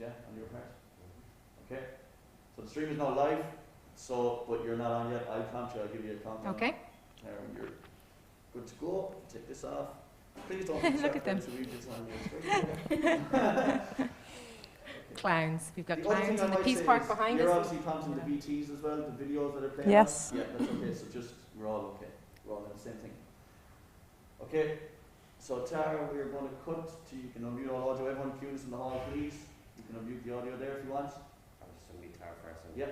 yeah, on your part. Okay. So the stream is now live, but you're not on yet. I'll prompt you, I'll give you a countdown. Okay. You're good to go. Take this off. Please don't look at them. Clowns. We've got clowns in the Peace Park behind us. You're obviously prompting the VTs as well, the videos that are playing. Yes. Yeah, that's okay. So we're all okay. We're all in the same thing. Okay. So Tara, we're going to cut to, you can unmute all audio. Everyone cues in the hall, please. You can unmute the audio there if you want. I'll just unmute Tara first. Yeah.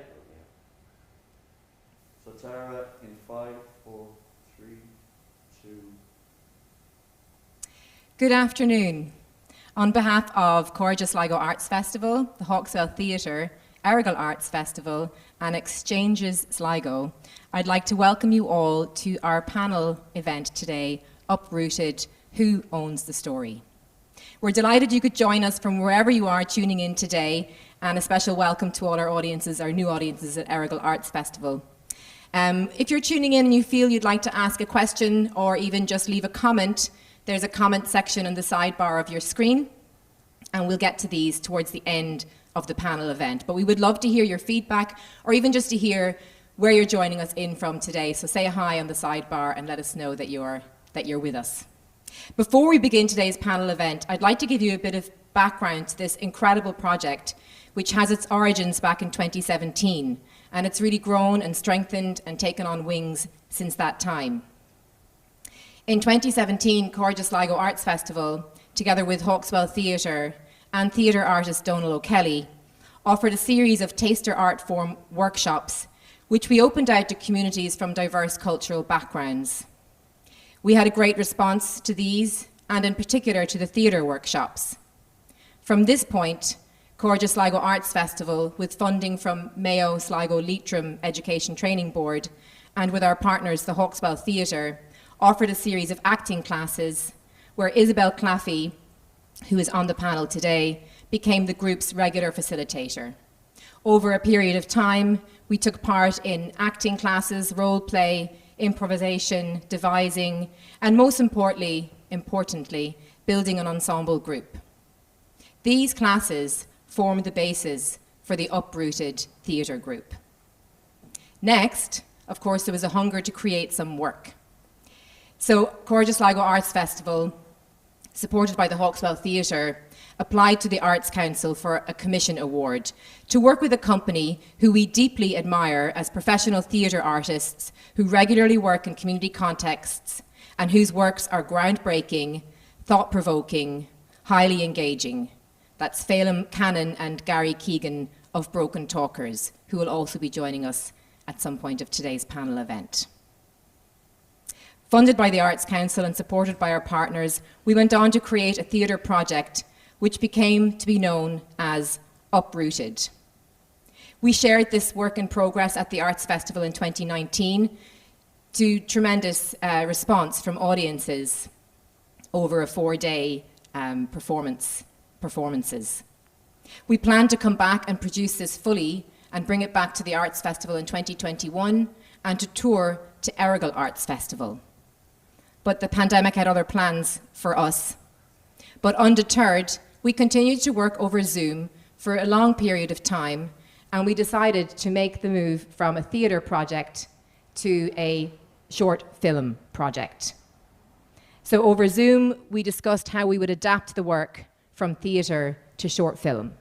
So Tara, in 5, 4, 3, 2. Good afternoon. On behalf of Cairde Sligo Arts Festival, the Hawkswell Theatre, Earagail Arts Festival and Exchanges Sligo, I'd like to welcome you all to our panel event today, Uprooted, Who Owns the Story? We're delighted you could join us from wherever you are tuning in today, and a special welcome to all our audiences, our new audiences at Earagail Arts Festival. If you're tuning in and you feel you'd like to ask a question or even just leave a comment, there's a comment section on the sidebar of your screen, and we'll get to these towards the end of the panel event. But we would love to hear your feedback, or even just to hear where you're joining us in from today. So say hi on the sidebar and let us know that you're with us. Before we begin today's panel event, I'd like to give you a bit of background to this incredible project, which has its origins back in 2017, and it's really grown and strengthened and taken on wings since that time. In 2017, Cairde Sligo Arts Festival, together with Hawkswell Theatre and theatre artist Donal O'Kelly, offered a series of taster art form workshops, which we opened out to communities from diverse cultural backgrounds. We had a great response to these, and in particular to the theatre workshops. From this point, Cairde Sligo Arts Festival, with funding from Mayo Sligo Leitrim Education Training Board, and with our partners, the Hawkswell Theatre, offered a series of acting classes where Isabel Claffey, who is on the panel today, became the group's regular facilitator. Over a period of time, we took part in acting classes, role play, improvisation, devising, and most importantly, building an ensemble group. These classes formed the basis for the Uprooted theatre group. Next, of course, there was a hunger to create some work. So Cairde Sligo Arts Festival, supported by the Hawkswell Theatre, applied to the Arts Council for a commission award to work with a company who we deeply admire as professional theatre artists who regularly work in community contexts and whose works are groundbreaking, thought-provoking, highly engaging. That's Feidlim, Cannon and Gary Keegan of Brokentalkers, who will also be joining us at some point of today's panel event. Funded by the Arts Council and supported by our partners, we went on to create a theatre project which became to be known as Uprooted. We shared this work in progress at the Arts Festival in 2019 to tremendous response from audiences over a 4-day performances. We plan to come back and produce this fully and bring it back to the Arts Festival in 2021 and to tour to Earagail Arts Festival. But the pandemic had other plans for us. But undeterred, we continued to work over Zoom for a long period of time, and we decided to make the move from a theatre project to a short film project. So over Zoom, we discussed how we would adapt the work from theatre to short film.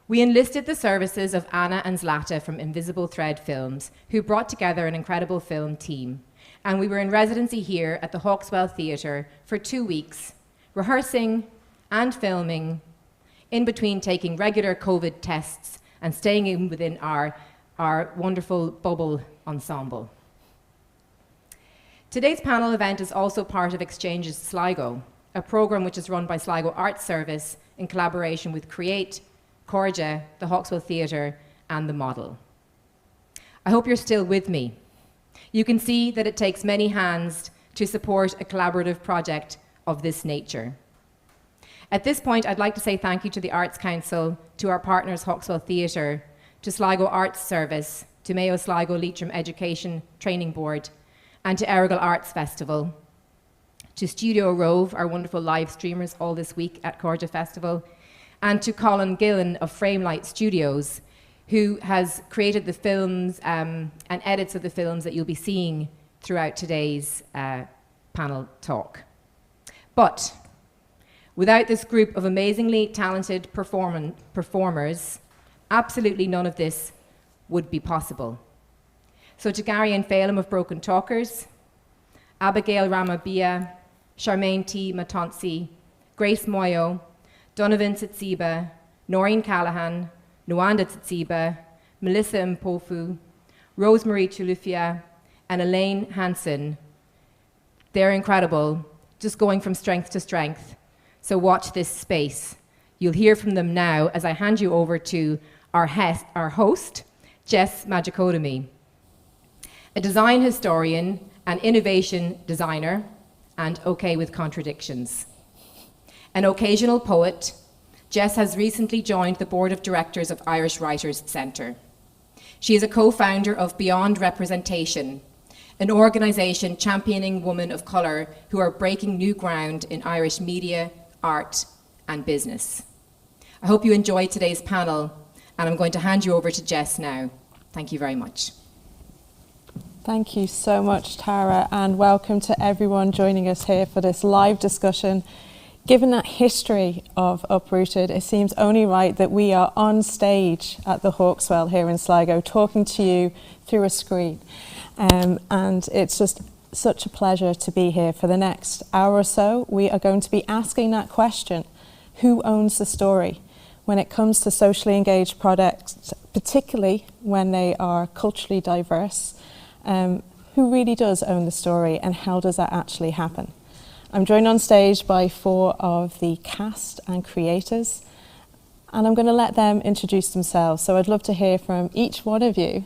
We enlisted the services of Anna and Zlata from Invisible Thread Films, who brought together an incredible film team. And we were in residency here at the Hawkswell Theatre for 2 weeks, rehearsing and filming, in between taking regular COVID tests and staying in within our wonderful bubble ensemble. Today's panel event is also part of Exchanges Sligo, a programme which is run by Sligo Arts Service in collaboration with Create, Cairde, the Hawkswell Theatre, and The Model. I hope you're still with me. You can see that it takes many hands to support a collaborative project of this nature. At this point, I'd like to say thank you to the Arts Council, to our partners Hawkswell Theatre, to Sligo Arts Service, to Mayo Sligo Leitrim Education Training Board, and to Earagail Arts Festival, to Studio Rove, our wonderful live streamers all this week at Cairde Festival, and to Colin Gillen of Framelight Studios, who has created the films and edits of the films that you'll be seeing throughout today's panel talk. But without this group of amazingly talented performers, absolutely none of this would be possible. So to Gary and Feidlim of Brokentalkers, Abigail Ramaabya, Charmaine T Matonsi, Grace Moyo, Donovan Siziba, Noreen Callaghan, Nokwanda Siziba, Melissa Mpofu, Rosemary Chilufya, and Elaine Hanson. They're incredible, just going from strength to strength. So watch this space. You'll hear from them now as I hand you over to our host, Jess Majekodunmi, a design historian, an innovation designer, and okay with contradictions. An occasional poet, Jess has recently joined the board of directors of Irish Writers' Centre. She is a co-founder of Beyond Representation, an organisation championing women of colour who are breaking new ground in Irish media, art, and business. I hope you enjoyed today's panel, and I'm going to hand you over to Jess now. Thank you very much. Thank you so much, Tara, and welcome to everyone joining us here for this live discussion. Given that history of Uprooted, it seems only right that we are on stage at the Hawkswell here in Sligo, talking to you through a screen. And it's just such a pleasure to be here. For the next hour or so, we are going to be asking that question: who owns the story? When it comes to socially engaged products, particularly when they are culturally diverse, who really does own the story, and how does that actually happen? I'm joined on stage by 4 of the cast and creators, and I'm going to let them introduce themselves. So I'd love to hear from each one of you.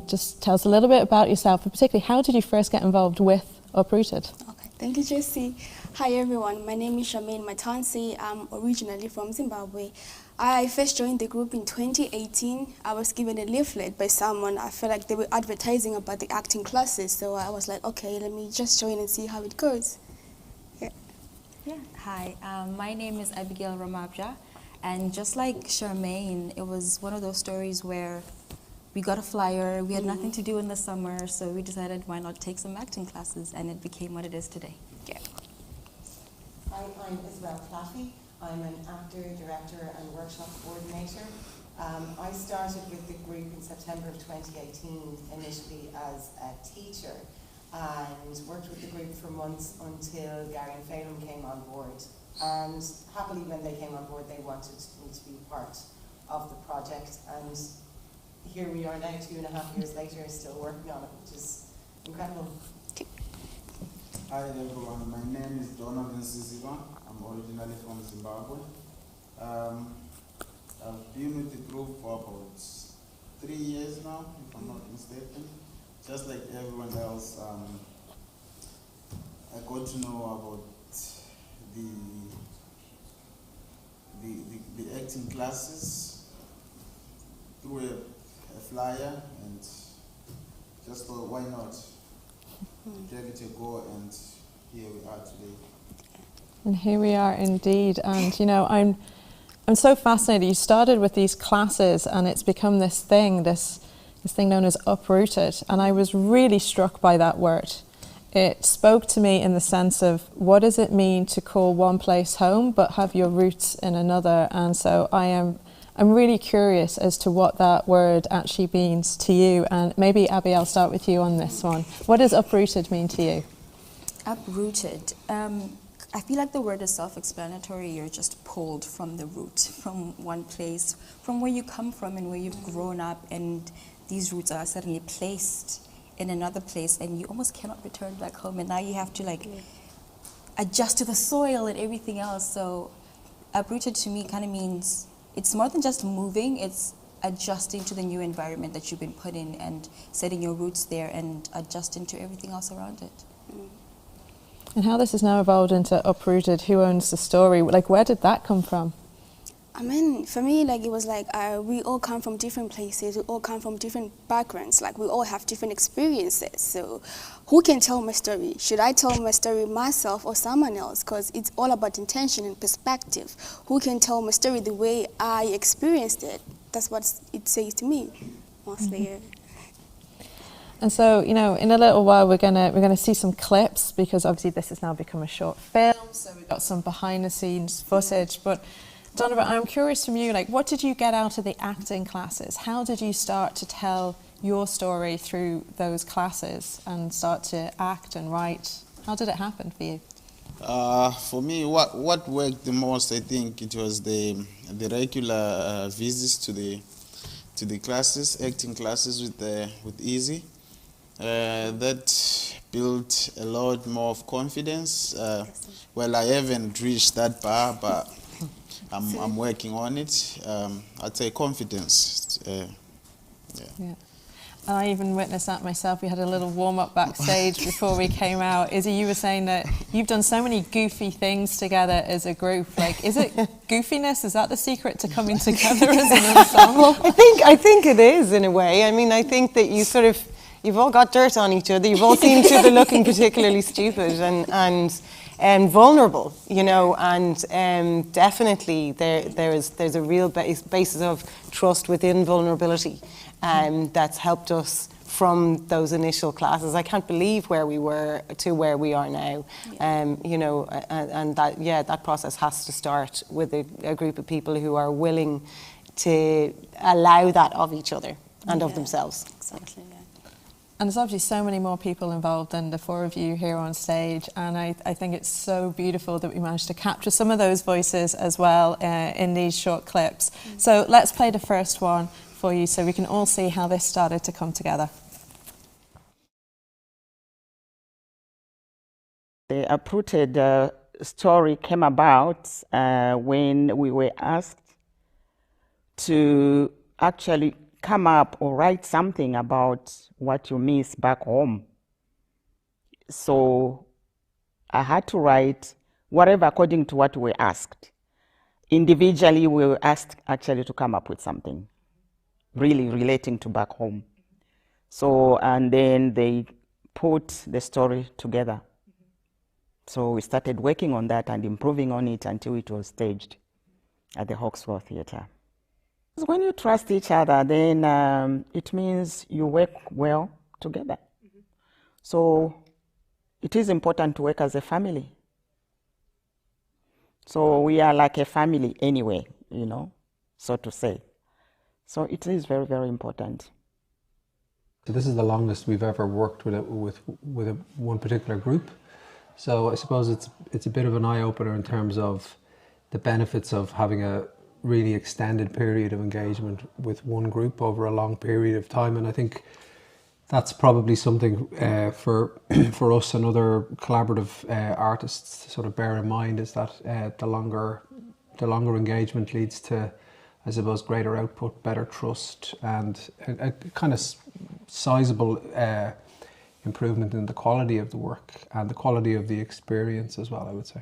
Just tell us a little bit about yourself, and particularly how did you first get involved with Uprooted? Okay, thank you, Jessie. Hi everyone, my name is Charmaine Matonsi. I'm originally from Zimbabwe. I first joined the group in 2018. I was given a leaflet by someone. I felt like they were advertising about the acting classes, so I was like, okay, let me just join and see how it goes. Yeah. Hi, my name is Abigail Ramabja, and just like Charmaine, it was one of those stories where we got a flyer, we had nothing to do in the summer, so we decided why not take some acting classes, and it became what it is today. Yeah. Hi, I'm Isabel Claffey. I'm an actor, director, and workshop coordinator. I started with the group in September of 2018, initially as a teacher, and worked with the group for months until Gary and Feidlim came on board. And happily, when they came on board, they wanted me to be part of the project. And here we are now, 2.5 years later, still working on it, which is incredible. Hi everyone, my name is Donovan Siziba. I'm originally from Zimbabwe. I've been with the group for about 3 years now, if I'm not mistaken. Just like everyone else, I got to know about the acting classes through a flyer, and just thought, why not give it a go, and here we are today. And here we are indeed. And you know, I'm so fascinated. You started with these classes, and it's become this thing known as Uprooted. And I was really struck by that word. It spoke to me in the sense of, what does it mean to call one place home but have your roots in another? And so I'm really curious as to what that word actually means to you. And maybe Abby, I'll start with you on this one. What does Uprooted mean to you? Uprooted. I feel like the word is self-explanatory. You're just pulled from the root, from one place, from where you come from and where you've grown up, and these roots are suddenly placed in another place, and you almost cannot return back home, and now you have to adjust to the soil and everything else. So uprooted to me kind of means it's more than just moving, it's adjusting to the new environment that you've been put in and setting your roots there and adjusting to everything else around it. And how this has now evolved into Uprooted, who owns the story? Like, where did that come from? I mean, for me, like, it was like we all come from different places, we all come from different backgrounds, like we all have different experiences. So who can tell my story? Should I tell my story myself or someone else? Because it's all about intention and perspective. Who can tell my story the way I experienced it? That's what it says to me, mostly. And so, you know, in a little while we're gonna see some clips, because obviously this has now become a short film, so we've got some behind the scenes footage. But Donovan, I'm curious from you, like, what did you get out of the acting classes? How did you start to tell your story through those classes and start to act and write? How did it happen for you? For me, what worked the most, I think it was the regular visits to the classes, acting classes with Easy. That built a lot more of confidence. Well, I haven't reached that bar, but I'm working on it. I'd say confidence. Yeah. And I even witnessed that myself. We had a little warm-up backstage before we came out. Izzy, you were saying that you've done so many goofy things together as a group. Like, is it goofiness? Is that the secret to coming together as an ensemble? I think it is, in a way. I mean, I think that you've all got dirt on each other. You've all seen each other looking particularly stupid and vulnerable, you know, and definitely there's a real basis of trust within vulnerability that's helped us from those initial classes. I can't believe where we were to where we are now, you know, and that process has to start with a group of people who are willing to allow that of each other and of themselves. Exactly, yeah. And there's obviously so many more people involved than the four of you here on stage, and I think it's so beautiful that we managed to capture some of those voices as well in these short clips. So let's play the first one for you so we can all see how this started to come together. The Uprooted story came about when we were asked to actually come up or write something about what you miss back home. So I had to write whatever according to what we were asked. Individually, we were asked actually to come up with something really relating to back home. So, and then they put the story together. So we started working on that and improving on it until it was staged at the Hawkswell Theatre. When you trust each other, then it means you work well together. So it is important to work as a family. So we are like a family anyway, you know, so to say. So it is very, very important. So this is the longest we've ever worked with one particular group. So I suppose it's a bit of an eye-opener in terms of the benefits of having a really extended period of engagement with one group over a long period of time, and I think that's probably something for us and other collaborative artists to sort of bear in mind, is that the longer engagement leads to, I suppose, greater output, better trust, and a kind of sizable improvement in the quality of the work and the quality of the experience as well, I would say.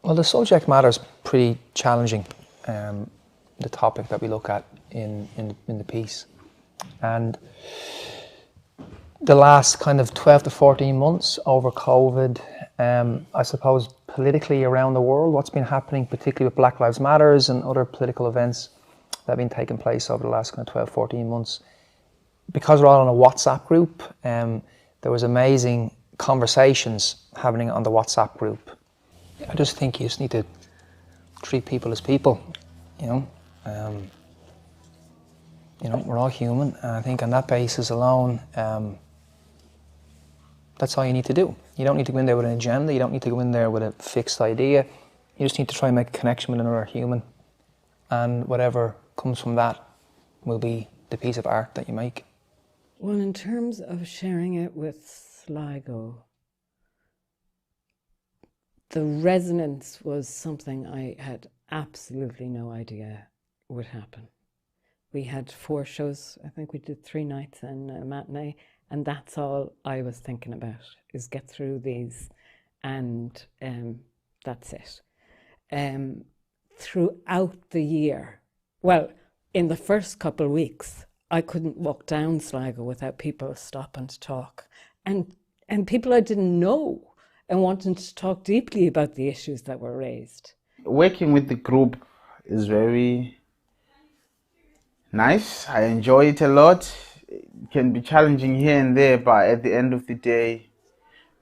Well, the subject matter is pretty challenging. The topic that we look at in the piece, and the last kind of 12 to 14 months over COVID, I suppose politically around the world, what's been happening, particularly with Black Lives Matters and other political events that have been taking place over the last kind of 12, 14 months. Because we're all in a WhatsApp group, there was amazing conversations happening on the WhatsApp group. I just think you just need to treat people as people, you know. We're all human, and I think on that basis alone, that's all you need to do. You don't need to go in there with an agenda, you don't need to go in there with a fixed idea. You just need to try and make a connection with another human, and whatever comes from that will be the piece of art that you make. Well, in terms of sharing it with Sligo, the resonance was something I had absolutely no idea would happen. We had 4 shows, I think we did 3 nights and a matinee, and that's all I was thinking about, is get through these, and that's it. throughout the year. Well, in the first couple of weeks, I couldn't walk down Sligo without people stopping to talk. And people I didn't know and wanting to talk deeply about the issues that were raised. Working with the group is very nice. I enjoy it a lot. It can be challenging here and there, but at the end of the day,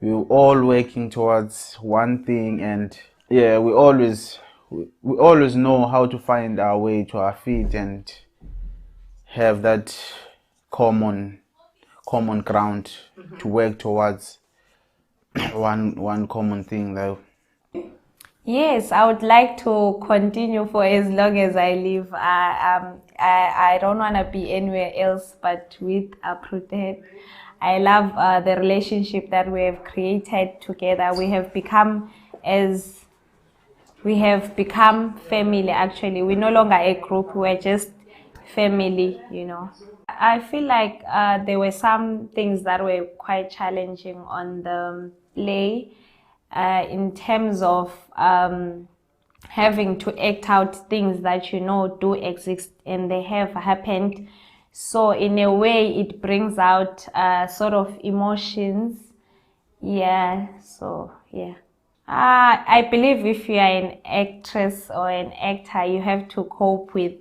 we're all working towards one thing, and yeah, we always know how to find our way to our feet and have that common ground to work towards one common thing though. Yes, I would like to continue for as long as I live. I don't want to be anywhere else but with Uprooted. I love the relationship that we have created together. We have become family actually. We're no longer a group, we're just family, you know. I feel like there were some things that were quite challenging on the play in terms of having to act out things that you know do exist and they have happened. So in a way it brings out sort of emotions. Yeah, so yeah. I believe if you are an actress or an actor, you have to cope with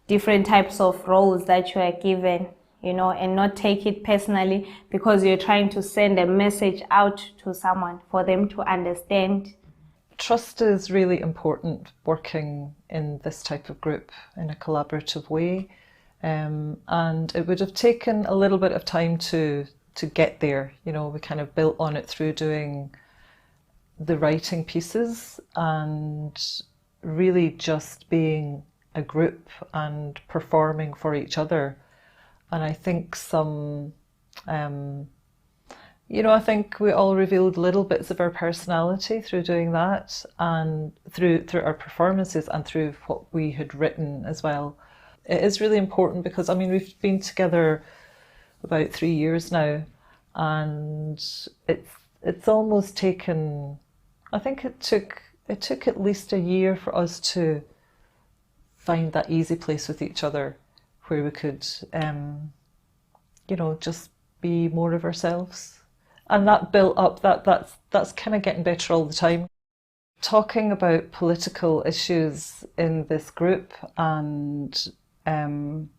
different types of roles that you are given, you know, and not take it personally because you're trying to send a message out to someone for them to understand. Trust is really important working in this type of group in a collaborative way. And it would have taken a little bit of time to get there. You know, we kind of built on it through doing the writing pieces and really just being a group and performing for each other. And I think I think we all revealed little bits of our personality through doing that, and through our performances and through what we had written as well. It is really important because, I mean, we've been together about 3 years now, and it's almost taken, I think it took at least a year for us to find that easy place with each other where we could, just be more of ourselves. And that built up, that's kind of getting better all the time. Talking about political issues in this group and being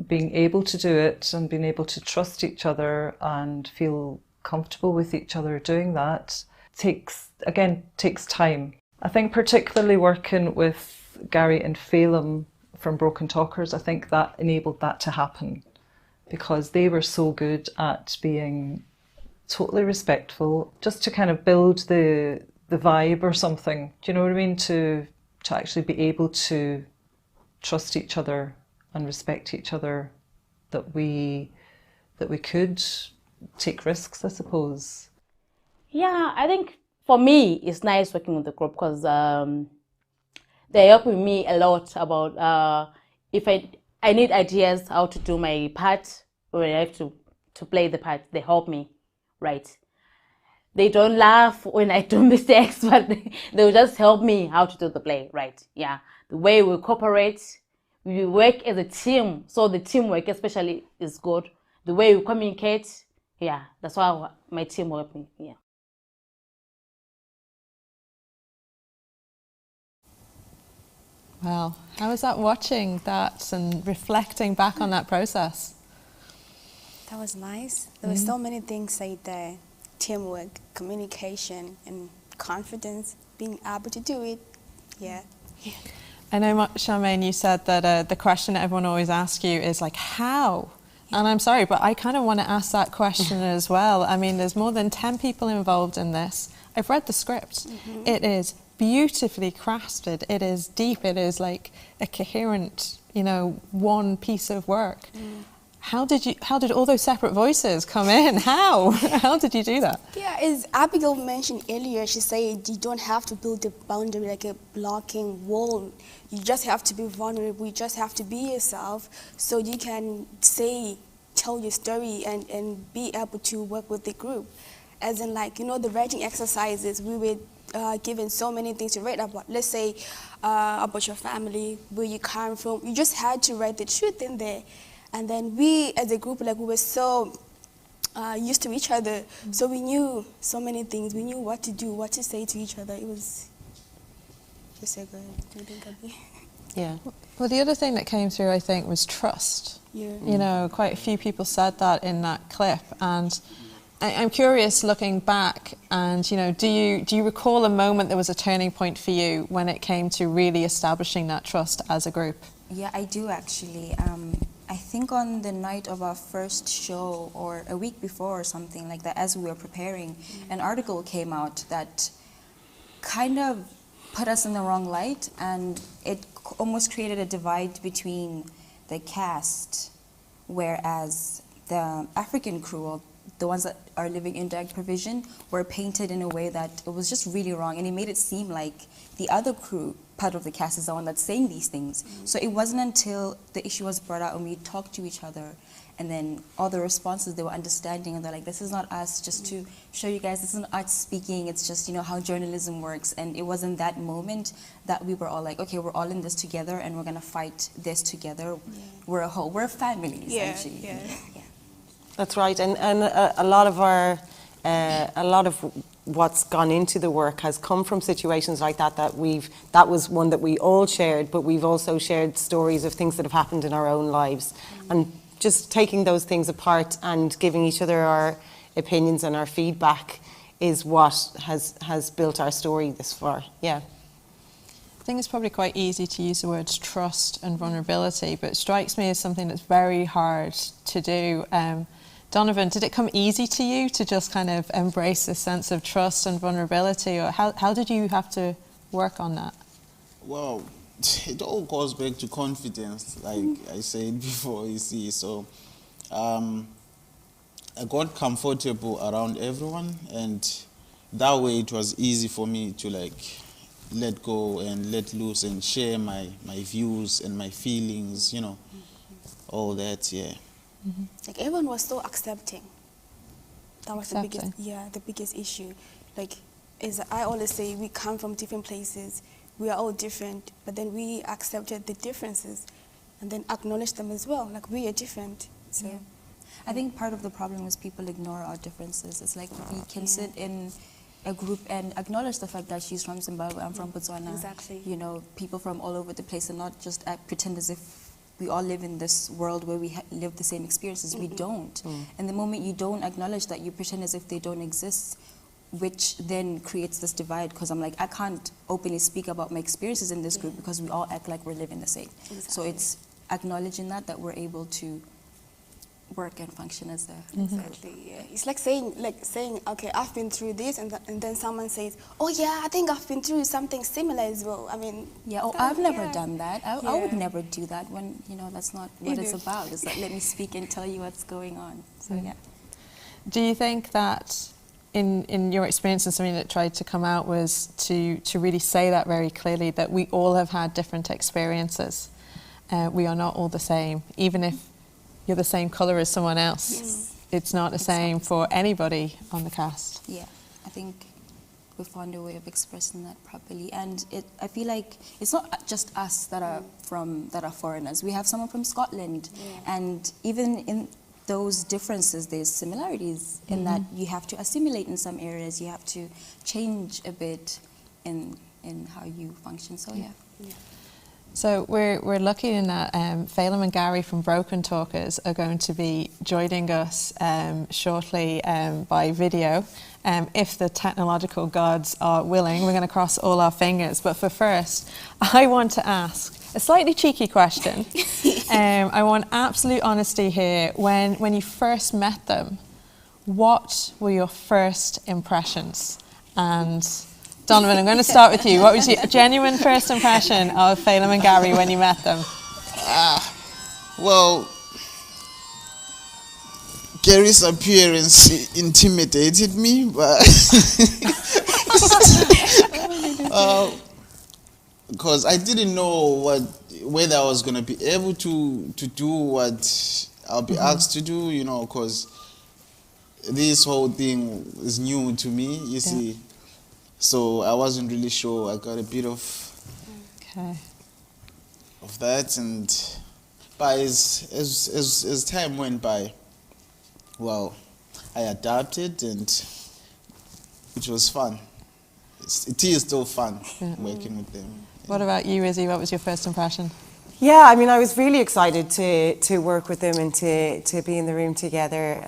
able to do it and being able to trust each other and feel comfortable with each other doing that takes time. I think particularly working with Gary and Feidlim from Brokentalkers, I think that enabled that to happen because they were so good at being totally respectful, just to kind of build the vibe or something. Do you know what I mean? To actually be able to trust each other and respect each other, that we could take risks, I suppose. Yeah, I think for me it's nice working with the group because they help with me a lot about if I need ideas how to do my part when I have to play the part. They help me, right? They don't laugh when I do mistakes, but they'll just help me how to do the play, right? Yeah, the way we cooperate, we work as a team, so the teamwork especially is good. The way we communicate, yeah, that's why my team helped me, yeah. Well, how was that watching that and reflecting back on that process? That was nice. There were so many things said there. Teamwork, communication, and confidence, being able to do it. Yeah. I know, Charmaine, you said that the question that everyone always asks you is like, how? And I'm sorry, but I kind of want to ask that question as well. I mean, there's more than 10 people involved in this. I've read the script. It is beautifully crafted. It is deep. It is like a coherent, one piece of work. How did all those separate voices come in? How did you do that? Yeah, as Abigail mentioned earlier, she said you don't have to build a boundary like a blocking wall. You just have to be vulnerable. You just have to be yourself so you can tell your story and be able to work with the group. As in, the writing exercises, we were given so many things to write about. Let's say about your family, where you come from. You just had to write the truth in there. And then we, as a group, like we were so used to each other, so we knew so many things. We knew what to do, what to say to each other. It was just so good. Do you think, Abby? Yeah. Well, the other thing that came through, I think, was trust. Yeah. You know, quite a few people said that in that clip, and I'm curious, looking back, and you know, do you recall a moment that was a turning point for you when it came to really establishing that trust as a group? Yeah, I do actually. I think on the night of our first show, or a week before or something like that, as we were preparing, an article came out that kind of put us in the wrong light, and it almost created a divide between the cast, whereas the African crew, or the ones that are living in direct provision, were painted in a way that it was just really wrong, and it made it seem like the other crew, part of the cast, is the one that's saying these things. So it wasn't until the issue was brought out and we talked to each other, and then all the responses, they were understanding, and they're like, this is not us, just to show you guys, this isn't us speaking, it's just, you know, how journalism works. And it was in that moment that we were all like, okay, we're all in this together, and we're gonna fight this together. We're a whole, we're a family, essentially. Yeah. That's right, and a lot of our, a lot of what's gone into the work has come from situations like that. That was one that we all shared, but we've also shared stories of things that have happened in our own lives, and just taking those things apart and giving each other our opinions and our feedback is what has built our story this far. Yeah. I think it's probably quite easy to use the words trust and vulnerability, but it strikes me as something that's very hard to do. Donovan, did it come easy to you to just kind of embrace this sense of trust and vulnerability, or how did you have to work on that? Well, it all goes back to confidence, like I said before, you see. So I got comfortable around everyone, and that way it was easy for me to like let go and let loose and share my views and my feelings, you know, all that, yeah. Like everyone was so accepting. That was the biggest issue. Like, as I always say, we come from different places. We are all different, but then we accepted the differences and then acknowledged them as well. Like, we are different. So, yeah. I think part of the problem is people ignore our differences. It's like we can sit in a group and acknowledge the fact that she's from Zimbabwe, I'm from Botswana. Exactly. You know, people from all over the place, and not just pretend as if we all live in this world where we live the same experiences. We don't. And the moment you don't acknowledge that, you pretend as if they don't exist, which then creates this divide, because I'm like, I can't openly speak about my experiences in this group because we all act like we're living the same. Exactly. So it's acknowledging that we're able to work and function as a Exactly, yeah. It's like saying, okay, I've been through this, and then someone says, oh yeah, I think I've been through something similar as well. I mean, yeah, I've never done that. I would never do that when, you know, that's not what it's about. It's like, let me speak and tell you what's going on. So yeah. Do you think that in your experience, and something that tried to come out was to really say that very clearly, that we all have had different experiences. We are not all the same, even if you're the same colour as someone else. Yes. It's not the same for anybody on the cast. Yeah, I think we found a way of expressing that properly, and I feel like it's not just us that are foreigners. We have someone from Scotland, and even in those differences, there's similarities in that you have to assimilate in some areas. You have to change a bit in how you function. So yeah. So we're lucky in that Feidlim and Gary from Brokentalkers are going to be joining us shortly by video. If the technological gods are willing, we're going to cross all our fingers. But for first, I want to ask a slightly cheeky question. I want absolute honesty here. When you first met them, what were your first impressions? And Donovan, I'm going to start with you. What was your genuine first impression of Feidlim and Gary when you met them? Well, Gary's appearance intimidated me, but because I didn't know whether I was going to be able to do what I'll be asked to do, you know, because this whole thing is new to me, you see. So I wasn't really sure. I got a bit of that, and but as time went by, well, I adapted, and it was fun. It is still fun working with them. What about you, Izzy? What was your first impression? Yeah, I mean, I was really excited to work with them and to be in the room together,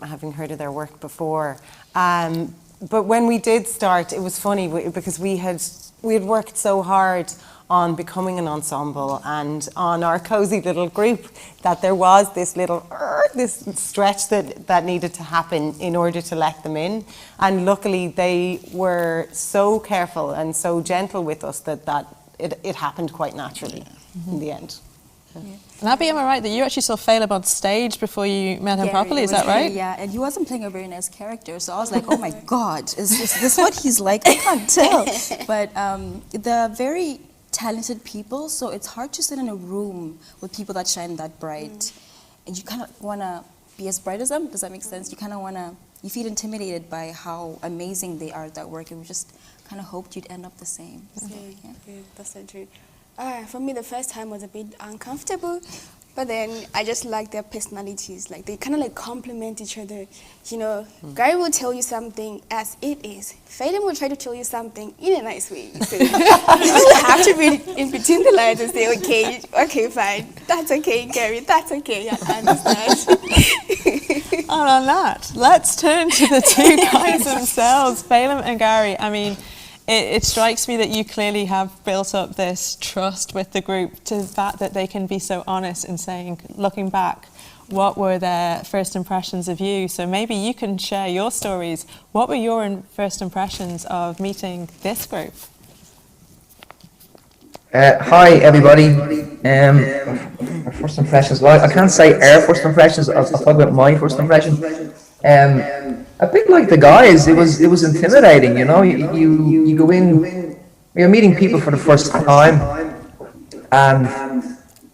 having heard of their work before. But when we did start, it was funny because we had worked so hard on becoming an ensemble and on our cozy little group that there was this little this stretch that needed to happen in order to let them in. And luckily they were so careful and so gentle with us that it happened quite naturally in the end. And Abby, am I right that you actually saw Feidlim on stage before you met him properly? Is that right? Yeah, and he wasn't playing a very nice character, so I was like, oh my God, is this what he's like? I can't tell. But they're very talented people, so it's hard to sit in a room with people that shine that bright. And you kind of want to be as bright as them. Does that make sense? You kind of want to, you feel intimidated by how amazing they are at that work, and we just kind of hoped you'd end up the same. So, yeah, that's so true. For me, the first time was a bit uncomfortable, but then I just like their personalities. Like, they kind of like complement each other. You know, Gary will tell you something as it is. Feidlim will try to tell you something in a nice way. So you have to read in between the lines and say, okay, fine. That's okay, Gary. That's okay. I understand. And on that, let's turn to the two guys themselves, Feidlim and Gary. I mean, it strikes me that you clearly have built up this trust with the group to the fact that they can be so honest in saying, looking back, what were their first impressions of you? So maybe you can share your stories. What were your first impressions of meeting this group? Hi everybody. Our first impressions. Well, I can't say our first impressions. I'll talk about my first impression. A bit like the guys, it was intimidating. You know, you go in, you're meeting people for the first time, and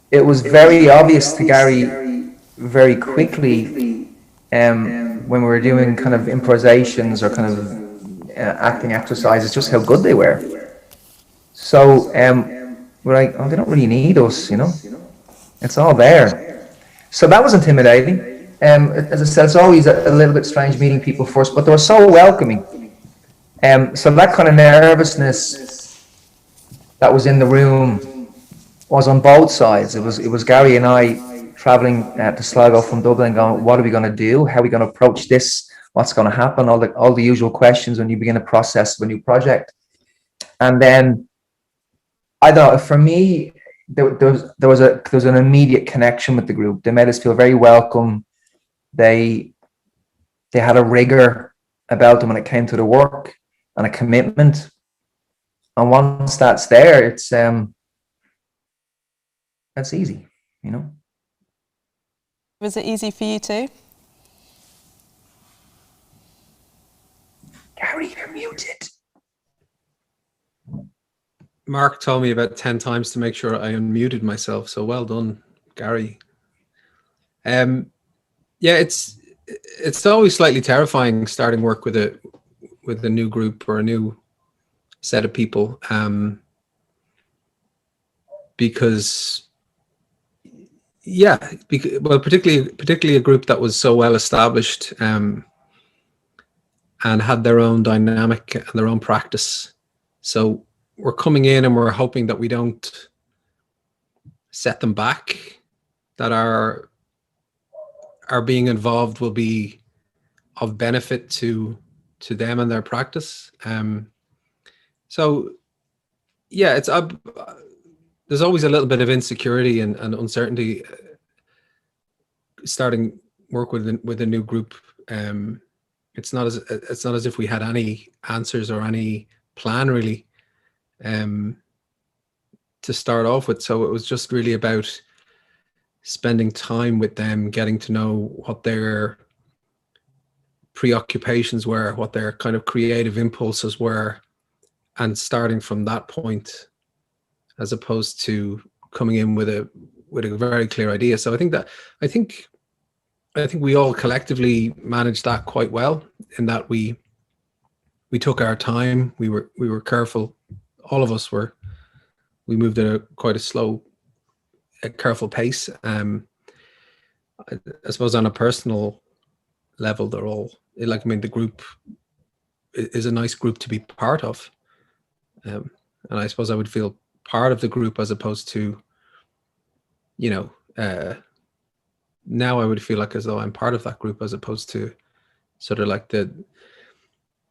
it was very obvious to Gary very quickly when we were doing kind of improvisations or kind of acting exercises, just how good they were. So we're like, oh, they don't really need us, you know. It's all there. So that was intimidating. As I said, it's always a little bit strange meeting people first, but they were so welcoming. So that kind of nervousness that was in the room was on both sides. It was Gary and I traveling to Sligo from Dublin, going, what are we going to do? How are we going to approach this? What's going to happen? All the usual questions when you begin a process of a new project. And then, I don't know, for me, there was an immediate connection with the group. They made us feel very welcome. They had a rigor about them when it came to the work and a commitment. And once that's there, that's easy, you know. Was it easy for you too? Gary, you're muted. Mark told me about 10 times to make sure I unmuted myself, so well done, Gary. Yeah, it's always slightly terrifying starting work with a new group or a new set of people, because particularly a group that was so well established and had their own dynamic and their own practice. So we're coming in and we're hoping that we don't set them back, that our being involved will be of benefit to them and their practice. So yeah, there's always a little bit of insecurity and uncertainty starting work with a new group. It's not as if we had any answers or any plan really to start off with. So it was just really about spending time with them, getting to know what their preoccupations were, what their kind of creative impulses were, and starting from that point, as opposed to coming in with a very clear idea. So I think we all collectively managed that quite well, in that we we took our time. We were careful. All of us were. We moved at quite a slow, careful pace. I suppose on a personal level, they're all like. I mean, the group is a nice group to be part of, and I suppose I would feel part of the group as opposed to, you know, now I would feel like as though I'm part of that group as opposed to sort of like the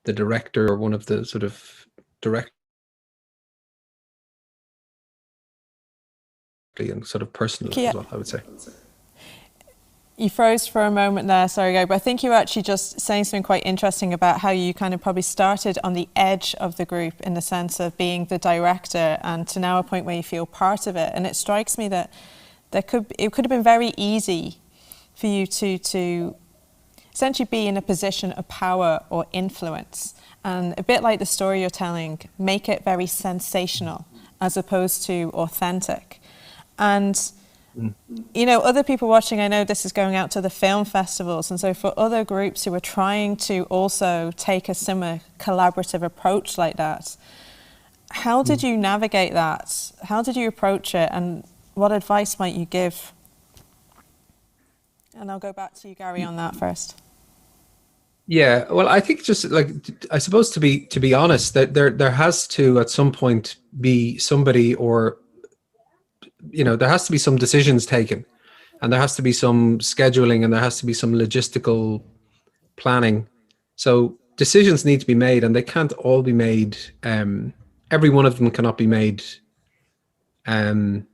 director or one of the sort of direct and sort of personal as well, I would say. You froze for a moment there, sorry, Guy, but I think you were actually just saying something quite interesting about how you kind of probably started on the edge of the group in the sense of being the director and to now a point where you feel part of it. And it strikes me that it could have been very easy for you to essentially be in a position of power or influence. And a bit like the story you're telling, make it very sensational as opposed to authentic. And, you know, other people watching, I know this is going out to the film festivals. And so for other groups who are trying to also take a similar collaborative approach like that, how did you navigate that? How did you approach it? And what advice might you give? And I'll go back to you, Gary, on that first. Yeah, well, I think just like, I suppose to be honest, that there has to at some point be somebody, or, you know, there has to be some decisions taken, and there has to be some scheduling, and there has to be some logistical planning. So decisions need to be made, and they can't all be made. Every one of them cannot be made. You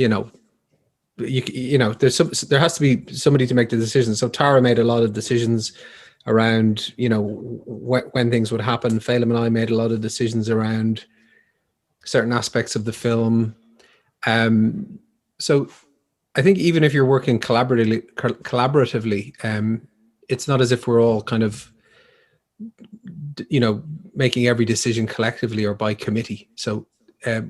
know, you know, there has to be somebody to make the decisions. So Tara made a lot of decisions around, you know, when things would happen. Feidlim and I made a lot of decisions around certain aspects of the film. So I think even if you're working collaboratively, it's not as if we're all kind of, you know, making every decision collectively or by committee. So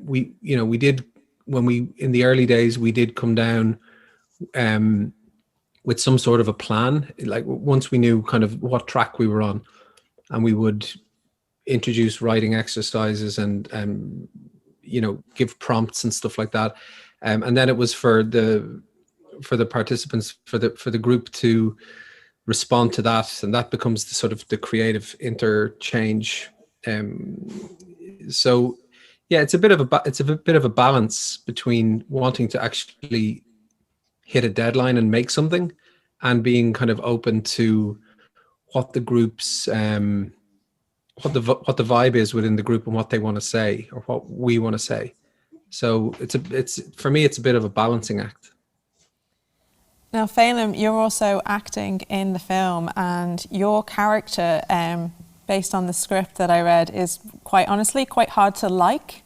we did, in the early days, we did come down with some sort of a plan. Like once we knew kind of what track we were on, and we would introduce writing exercises and you know, give prompts and stuff like that. And then it was for the participants, for the group to respond to that, and that becomes the sort of the creative interchange. So yeah, it's a bit of a balance between wanting to actually hit a deadline and make something, and being kind of open to what the group's what the vibe is within the group and what they want to say or what we want to say. So it's for me, it's a bit of a balancing act. Now, Feidlim, you're also acting in the film, and your character, based on the script that I read, is quite honestly quite hard to like.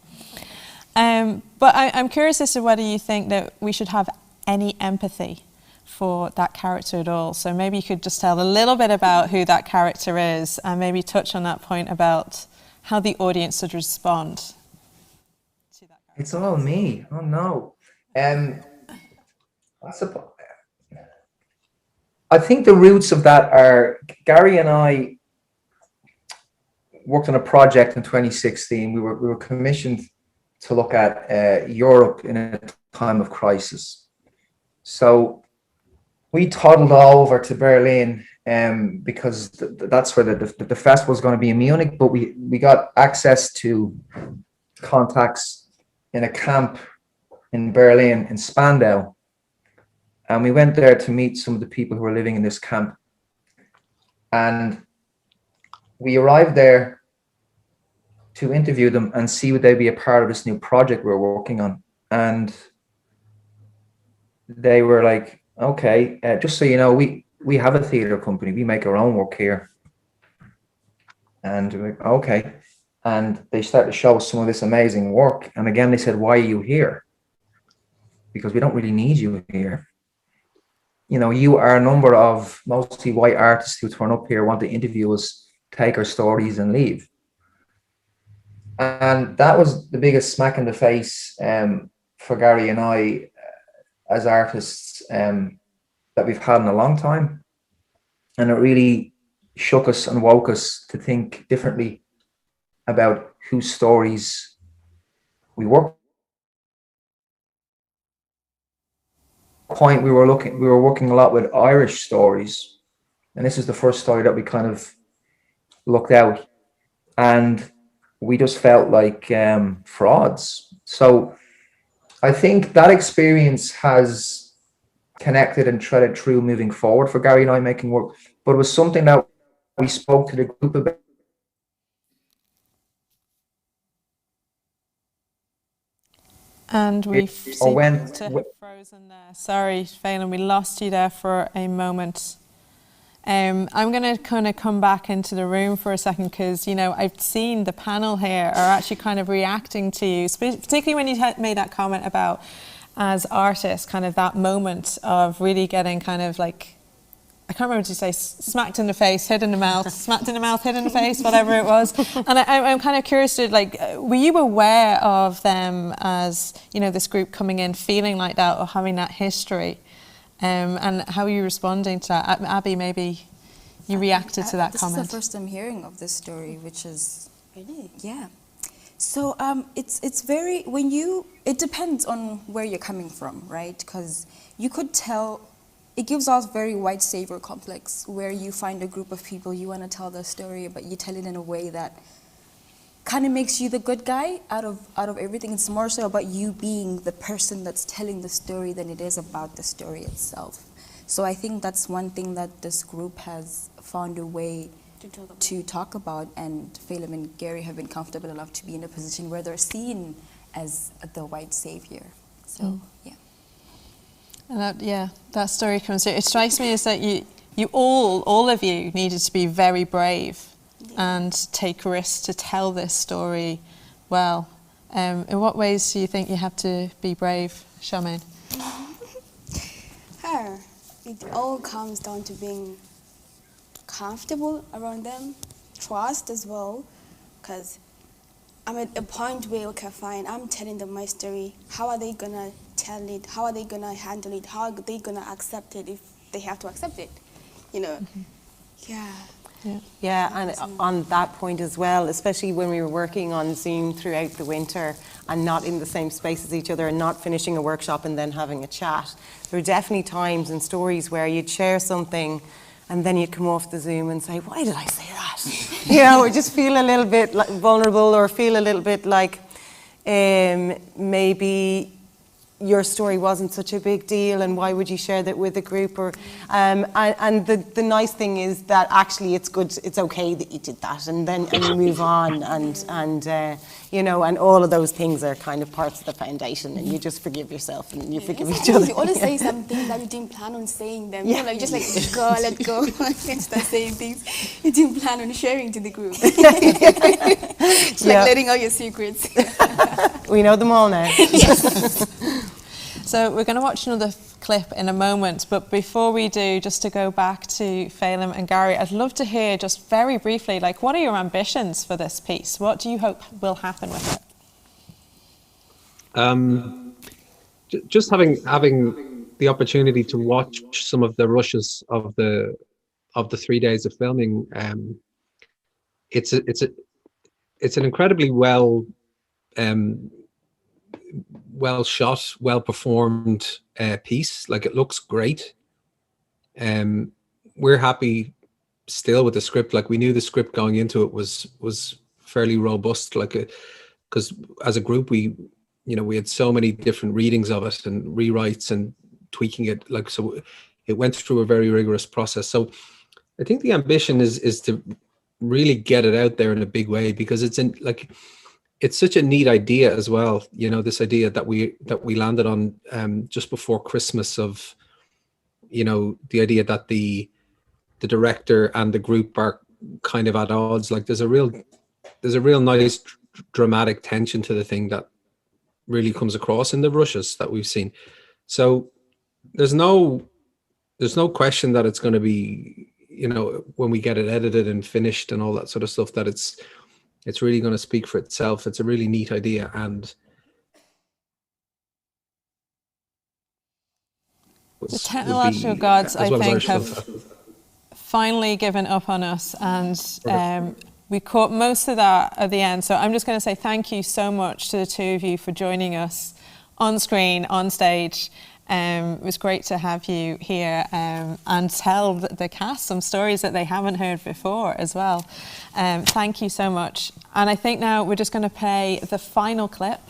But I'm curious as to whether you think that we should have any empathy for that character at all. So maybe you could just tell a little bit about who that character is, and maybe touch on that point about how the audience should respond to that character. It's all me. Oh no. I think the roots of that are, Gary and I worked on a project in 2016. We were commissioned to look at Europe in a time of crisis. So we toddled all over to Berlin because that's where the festival was going to be in Munich, but we got access to contacts in a camp in Berlin, in Spandau. And we went there to meet some of the people who were living in this camp. And we arrived there to interview them and see would they be a part of this new project we're working on. And they were like, okay, just so you know, we have a theatre company. We make our own work here. And we're like, okay. And they started to show us some of this amazing work. And again, they said, why are you here? Because we don't really need you here. You know, you are a number of mostly white artists who turn up here, want to interview us, take our stories and leave. And that was the biggest smack in the face for Gary and I as artists that we've had in a long time. And it really shook us and woke us to think differently about whose stories we work. Point we were working a lot with Irish stories, and this is the first story that we kind of looked out, and we just felt like frauds. So I think that experience has connected and threaded through moving forward for Gary and I making work, but it was something that we spoke to the group about. And we seem went- to have frozen there. Sorry, Feidlim, we lost you there for a moment. I'm going to kind of come back into the room for a second because, you know, I've seen the panel here are actually kind of reacting to you, particularly when you made that comment about, as artists, kind of that moment of really getting kind of like, I can't remember what you say, smacked in the face, hit in the mouth, smacked in the mouth, hit in the face, whatever it was. And I'm kind of curious to, like, were you aware of them as, you know, this group coming in feeling like that or having that history? And how are you responding to that? Abby, maybe you reacted to that comment. This is the first I'm hearing of this story, which is really, yeah. So it's very, it depends on where you're coming from, right? Because you could tell, it gives off very white savior complex, where you find a group of people, you want to tell their story, but you tell it in a way that kind of makes you the good guy out of everything. It's more so about you being the person that's telling the story than it is about the story itself. So I think that's one thing that this group has found a way to talk about, and Feidlim and Gary have been comfortable enough to be in a position where they're seen as the white savior. So yeah. And that story comes through. It strikes me as that you all of you needed to be very brave and take risks to tell this story well. In what ways do you think you have to be brave, Charmaine? It all comes down to being comfortable around them, trust as well, because I'm at a point where, okay, fine, I'm telling them my story. How are they going to tell it? How are they going to handle it? How are they going to accept it if they have to accept it? You know? Yeah, and on that point as well, especially when we were working on Zoom throughout the winter and not in the same space as each other and not finishing a workshop and then having a chat, there were definitely times and stories where you'd share something and then you'd come off the Zoom and say, why did I say that? You know, or just feel a little bit like vulnerable, or feel a little bit like maybe your story wasn't such a big deal and why would you share that with a group? Or and the nice thing is that actually it's good, it's okay that you did that, and you move on, and you know, and all of those things are kind of parts of the foundation, and you just forgive yourself and you forgive each other. You always say some things that you didn't plan on saying them. You know, like just like let go, and start saying things you didn't plan on sharing to the group. It's like letting out your secrets. We know them all now. So we're going to watch another clip in a moment, but before we do, just to go back to Feidlim and Gary, I'd love to hear just very briefly, like, what are your ambitions for this piece? What do you hope will happen with it? Just having the opportunity to watch some of the rushes of the 3 days of filming, it's an incredibly well shot, well performed piece. Like, it looks great. We're happy still with the script. Like, we knew the script going into it was fairly robust. Like, because as a group we had so many different readings of it and rewrites and tweaking it. Like, so it went through a very rigorous process. So I think the ambition is to really get it out there in a big way, because it's such a neat idea as well. You know, this idea that we landed on just before Christmas of, you know, the idea that the director and the group are kind of at odds. Like, there's a real nice dramatic tension to the thing that really comes across in the rushes that we've seen. So there's no question that it's going to be, you know, when we get it edited and finished and all that sort of stuff, that it's really going to speak for itself. It's a really neat idea, and the technological gods, I think, have finally given up on us, and we caught most of that at the end. So I'm just going to say thank you so much to the two of you for joining us on screen, on stage. It was great to have you here and tell the cast some stories that they haven't heard before as well. Thank you so much. And I think now we're just going to play the final clip,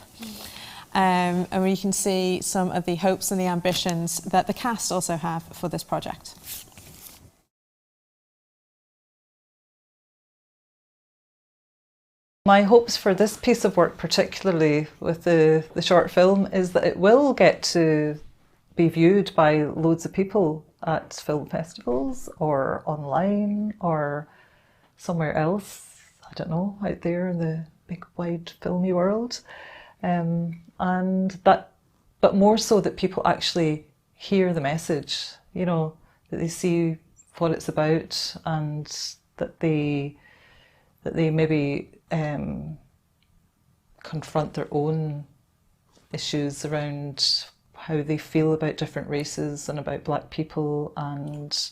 and we can see some of the hopes and the ambitions that the cast also have for this project. My hopes for this piece of work, particularly with the short film, is that it will get to be viewed by loads of people at film festivals or online or somewhere else, I don't know, out there in the big wide filmy world. But more so that people actually hear the message, you know, that they see what it's about, and that they maybe confront their own issues around how they feel about different races and about black people, and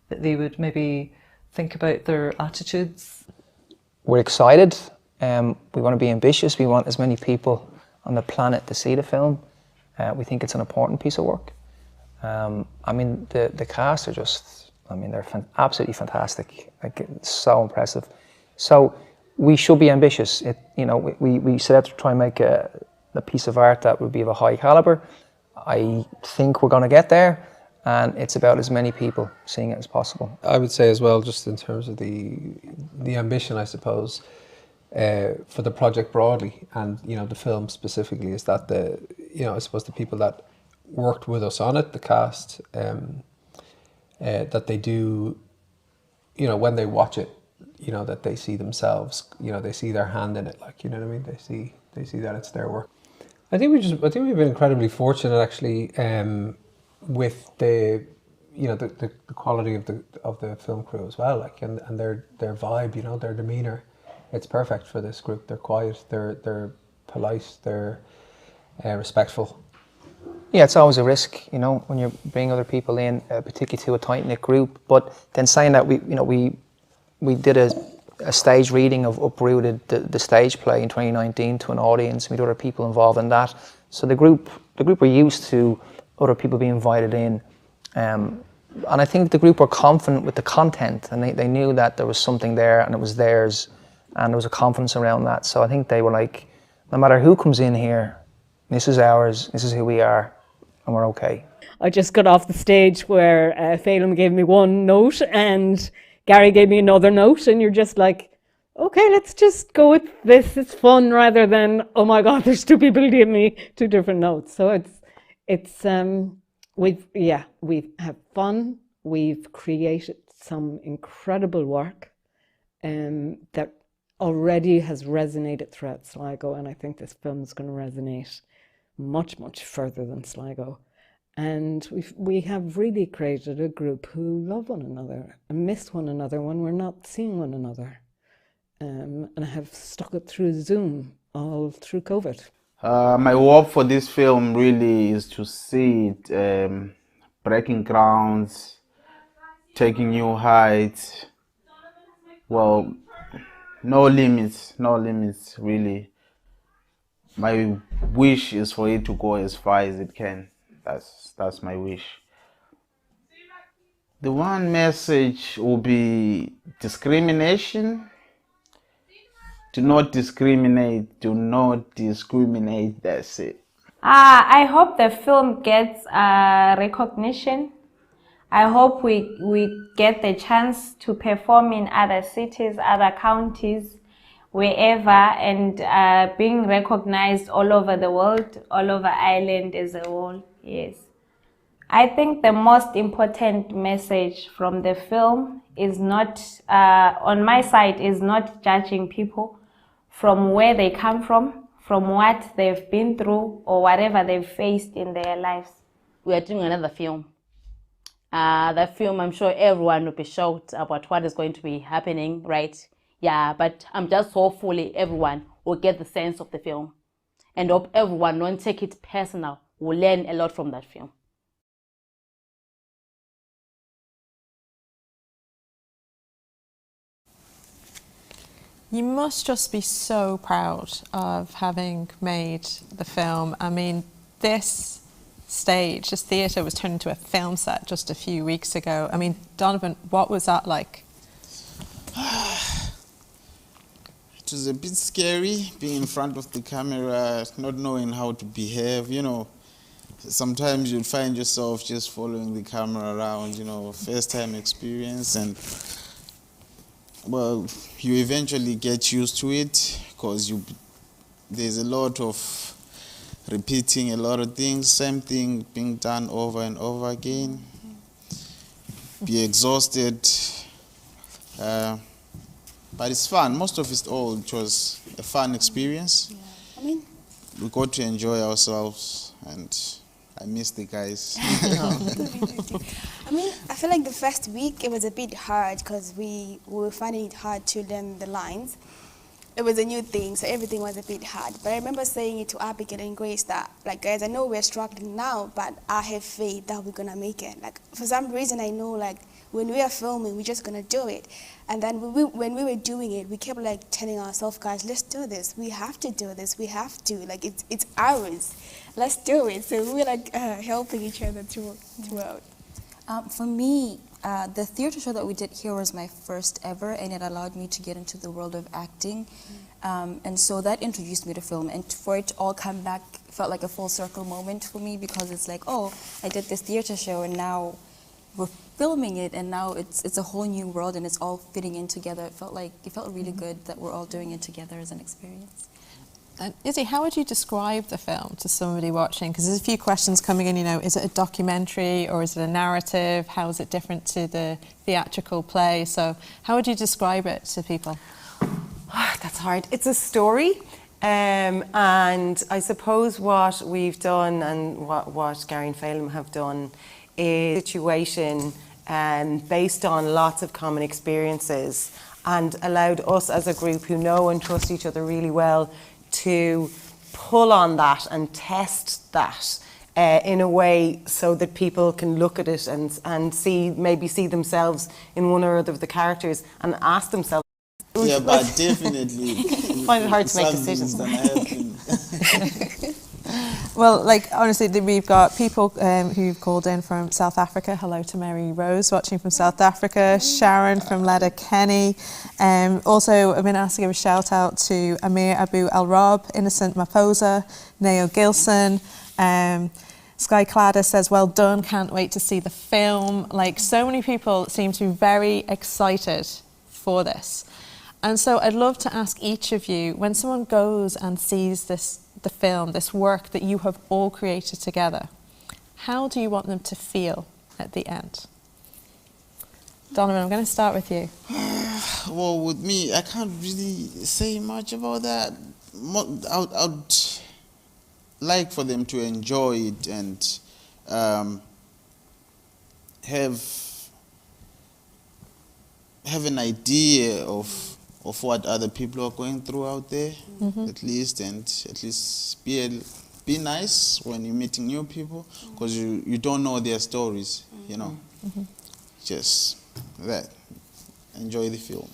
that they would maybe think about their attitudes. We're excited. We want to be ambitious. We want as many people on the planet to see the film. We think it's an important piece of work. I mean, the cast are just, I mean, they're absolutely fantastic. Like, it's so impressive. So we should be ambitious. You know, we set out to try and make a piece of art that would be of a high caliber. I think we're going to get there, and it's about as many people seeing it as possible. I would say as well, just in terms of the ambition, I suppose, for the project broadly, and you know, the film specifically, is that I suppose the people that worked with us on it, the cast, that they do, you know, when they watch it, you know, that they see themselves, you know, they see their hand in it, like, you know what I mean? They see that it's their work. I think we've been incredibly fortunate, actually, with the quality of the film crew as well, like, and their vibe, you know, their demeanour. It's perfect for this group. They're quiet, they're polite, they're respectful. Yeah, it's always a risk, you know, when you bring other people in, particularly to a tight-knit group. But then saying that, we did a stage reading of Uprooted, the stage play in 2019, to an audience. We had other people involved in that. So the group were used to other people being invited in. And I think the group were confident with the content, and they knew that there was something there and it was theirs, and there was a confidence around that. So I think they were like, no matter who comes in here, this is ours, this is who we are, and we're okay. I just got off the stage where Feidlim gave me one note and Gary gave me another note, and you're just like, okay, let's just go with this. It's fun, rather than, oh my God, there's two people giving me two different notes. So we've had fun. We've created some incredible work that already has resonated throughout Sligo, and I think this film is going to resonate much, much further than Sligo. And we have really created a group who love one another and miss one another when we're not seeing one another. And have stuck it through Zoom all through COVID. My hope for this film really is to see it breaking grounds, taking new heights. Well, no limits, really. My wish is for it to go as far as it can. That's my wish. The one message will be discrimination. Do not discriminate, that's it. I hope the film gets recognition. I hope we get the chance to perform in other cities, other counties, wherever, and being recognized all over the world, all over Ireland as a whole, yes. I think the most important message from the film is not, on my side, is not judging people from where they come from what they've been through, or whatever they've faced in their lives. We are doing another film. The film, I'm sure everyone will be shocked about what is going to be happening, right? Yeah, but I'm just hopefully everyone will get the sense of the film, and hope everyone won't take it personal, will learn a lot from that film. You must just be so proud of having made the film. I mean, this stage, this theatre was turned into a film set just a few weeks ago. I mean, Donovan, what was that like? It was a bit scary being in front of the camera, not knowing how to behave, you know. Sometimes you'll find yourself just following the camera around, you know, first time experience, and well, you eventually get used to it because there's a lot of repeating a lot of things, same thing being done over and over again. Be exhausted, but it's fun. Most of it all, it was a fun experience. I mean, we got to enjoy ourselves, and I miss the guys. I mean, I feel like the first week it was a bit hard because we were finding it hard to learn the lines. It was a new thing, so everything was a bit hard. But I remember saying it to Abigail and Grace that, like, guys, I know we're struggling now, but I have faith that we're gonna make it. Like, for some reason, I know, like, when we are filming, we're just gonna do it. And then when we were doing it, we kept, like, telling ourselves, guys, let's do this. We have to do this. We have to. Like, it's ours. Let's do it. So we were, like, helping each other throughout. For me, the theatre show that we did here was my first ever, and it allowed me to get into the world of acting. And so that introduced me to film, and for it to all come back felt like a full circle moment for me, because it's like, oh, I did this theatre show and now we're filming it, and now it's a whole new world and it's all fitting in together. It felt really good that we're all doing it together as an experience. And Izzy, how would you describe the film to somebody watching? Because there's a few questions coming in, you know, is it a documentary or is it a narrative? How is it different to the theatrical play? So how would you describe it to people? That's hard. It's a story, and I suppose what we've done and what Gary and Feidlim have done is a situation based on lots of common experiences, and allowed us as a group who know and trust each other really well to pull on that and test that in a way so that people can look at it and maybe see themselves in one or other of the characters and ask themselves. Yeah, but definitely. Find it hard to make decisions. Well, like, honestly, we've got people who've called in from South Africa. Hello to Mary Rose, watching from South Africa. Sharon from Letterkenny. Also, I've been asked to give a shout out to Amir Abu Al Rob, Innocent Maposa, Neo Gilson. Sky Cladder says, well done, can't wait to see the film. Like, so many people seem to be very excited for this. And so I'd love to ask each of you, when someone goes and sees the film, this work that you have all created together, how do you want them to feel at the end? Donovan, I'm going to start with you. Well, with me, I can't really say much about that. I'd like for them to enjoy it and have an idea of what other people are going through out there, at least be nice when you're meeting new people, because you don't know their stories, you know. Just that. Enjoy the film.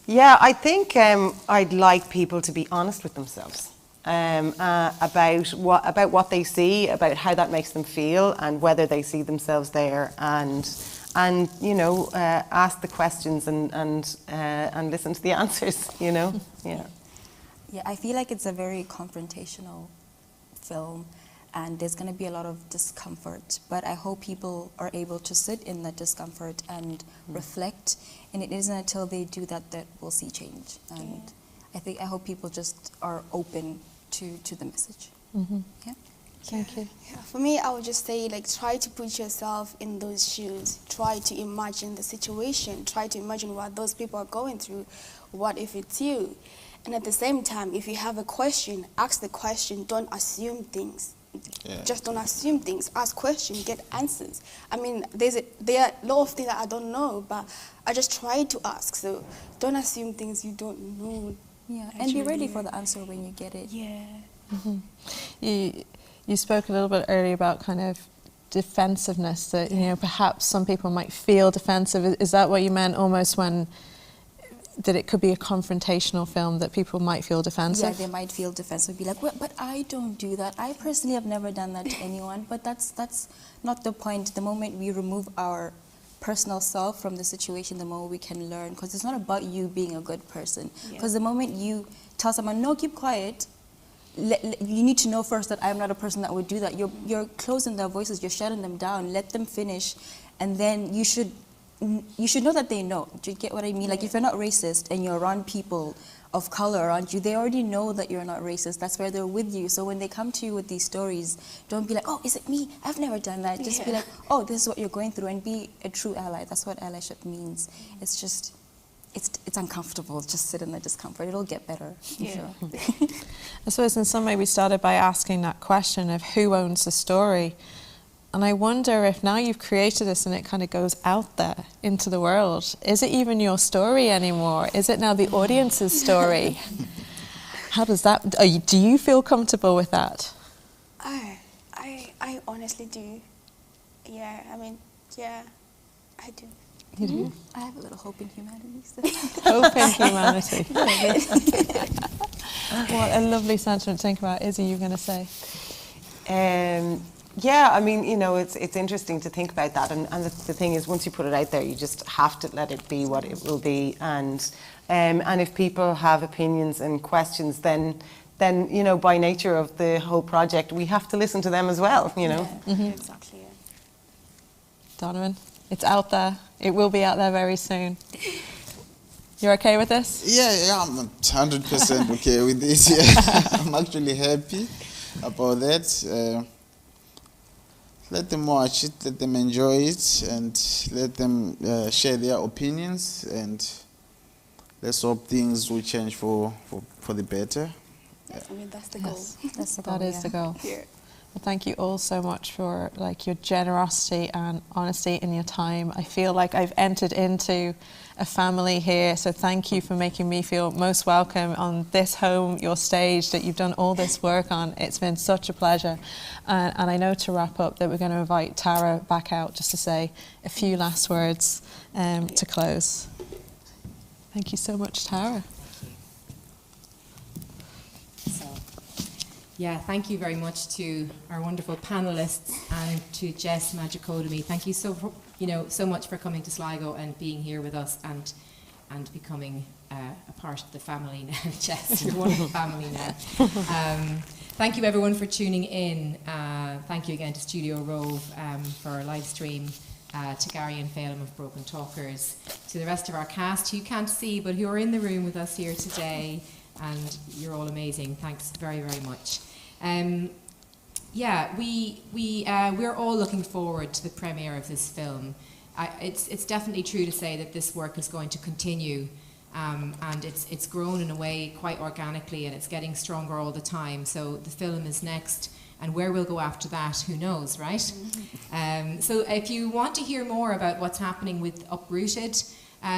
Yeah, I think I'd like people to be honest with themselves about what they see, about how that makes them feel, and whether they see themselves there, and you know, ask the questions and listen to the answers, you know. Yeah, I feel like it's a very confrontational film, and there's going to be a lot of discomfort, but I hope people are able to sit in that discomfort and reflect, and it isn't until they do that we'll see change. And I hope people just are open to the message. Yeah. Thank you. Yeah, for me, I would just say, like, try to put yourself in those shoes. Try to imagine the situation. Try to imagine what those people are going through. What if it's you? And at the same time, if you have a question, ask the question. Don't assume things. Yeah. Just don't assume things. Ask questions, get answers. I mean, there are a lot of things that I don't know, but I just try to ask. So don't assume things you don't know. Yeah, and be ready for the answer when you get it. Yeah. You spoke a little bit earlier about kind of defensiveness, that, you know, perhaps some people might feel defensive. Is that what you meant, almost when that it could be a confrontational film, that people might feel defensive? Yeah, they might feel defensive, be like, well, but I don't do that. I personally have never done that to anyone, but that's not the point. The moment we remove our personal self from the situation, the more we can learn, because it's not about you being a good person. Because the moment you tell someone, no, keep quiet, you need to know first that I'm not a person that would do that. You're closing their voices, you're shutting them down, let them finish, and then you should know that they know. Do you get what I mean? Like, if you're not racist and you're around people of color around you, they already know that you're not racist. That's where they're with you. So when they come to you with these stories, don't be like, oh, is it me? I've never done that. Just be like, oh, this is what you're going through, and be a true ally. That's what allyship means. It's just, it's uncomfortable. Just sit in the discomfort. It'll get better. Yeah. I suppose in some way we started by asking that question of who owns the story. And I wonder if now you've created this and it kind of goes out there into the world, is it even your story anymore? Is it now the audience's story? How does that, do you feel comfortable with that? I honestly do. Yeah, I mean, yeah, I do. You do? I have a little hope in humanity. So. Hope in humanity. What a lovely sentiment to think about. Izzy, you were going to say? Yeah, I mean, you know, it's interesting to think about that, and the thing is, once you put it out there, you just have to let it be what it will be, and if people have opinions and questions, then you know, by nature of the whole project, we have to listen to them as well, you know. Yeah, exactly. Yeah. Donovan, it's out there. It will be out there very soon. You're okay with this? Yeah, I'm 100% okay with this. Yeah. I'm actually happy about that. Let them watch it, let them enjoy it, and let them share their opinions, and let's hope things will change for the better. Yeah. I mean, that's the goal. That's the goal. That is the goal. Yeah. Well, thank you all so much for your generosity and honesty in your time. I feel like I've entered into a family here, so thank you for making me feel most welcome on this home, your stage that you've done all this work on. It's been such a pleasure. And I know, to wrap up, that we're going to invite Tara back out just to say a few last words to close. Thank you so much, Tara. Yeah, thank you very much to our wonderful panellists and to Jess Majekodunmi. Thank you so much for coming to Sligo and being here with us and becoming a part of the family now. Jess, you're one of the family now. Thank you everyone for tuning in. Thank you again to Studio Rove for our live stream, to Gary and Feidlim of Brokentalkers, to the rest of our cast who you can't see but who are in the room with us here today, and you're all amazing. Thanks very, very much. Yeah, we're all looking forward to the premiere of this film. It's definitely true to say that this work is going to continue, and it's grown in a way quite organically, and it's getting stronger all the time. So the film is next, and where we'll go after that, who knows, right? So if you want to hear more about what's happening with Uprooted,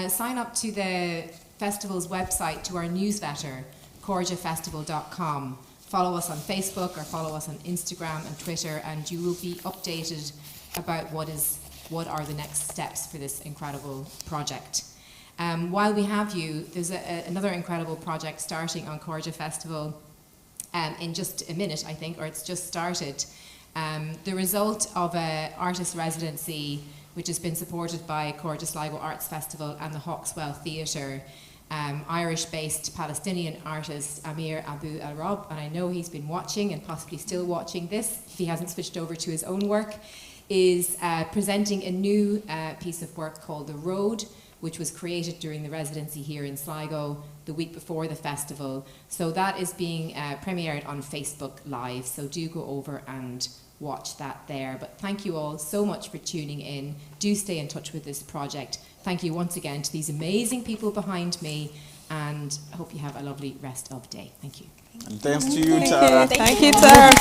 sign up to the festival's website, to our newsletter, cairdeFestival.com. Follow us on Facebook or follow us on Instagram and Twitter, and you will be updated about what are the next steps for this incredible project. While we have you, there's another incredible project starting on Cairde Festival in just a minute, I think, or it's just started. The result of an artist residency which has been supported by Cairde Sligo Arts Festival and the Hawkswell Theatre. Irish-based Palestinian artist Amir Abu Al-Rab, and I know he's been watching and possibly still watching this, if he hasn't switched over to his own work, is presenting a new piece of work called The Road, which was created during the residency here in Sligo the week before the festival. So that is being premiered on Facebook Live, so do go over and watch that there. But thank you all so much for tuning in. Do stay in touch with this project. Thank you once again to these amazing people behind me, and I hope you have a lovely rest of the day. Thank you. And thanks to you, Tara. Thank you, Tara.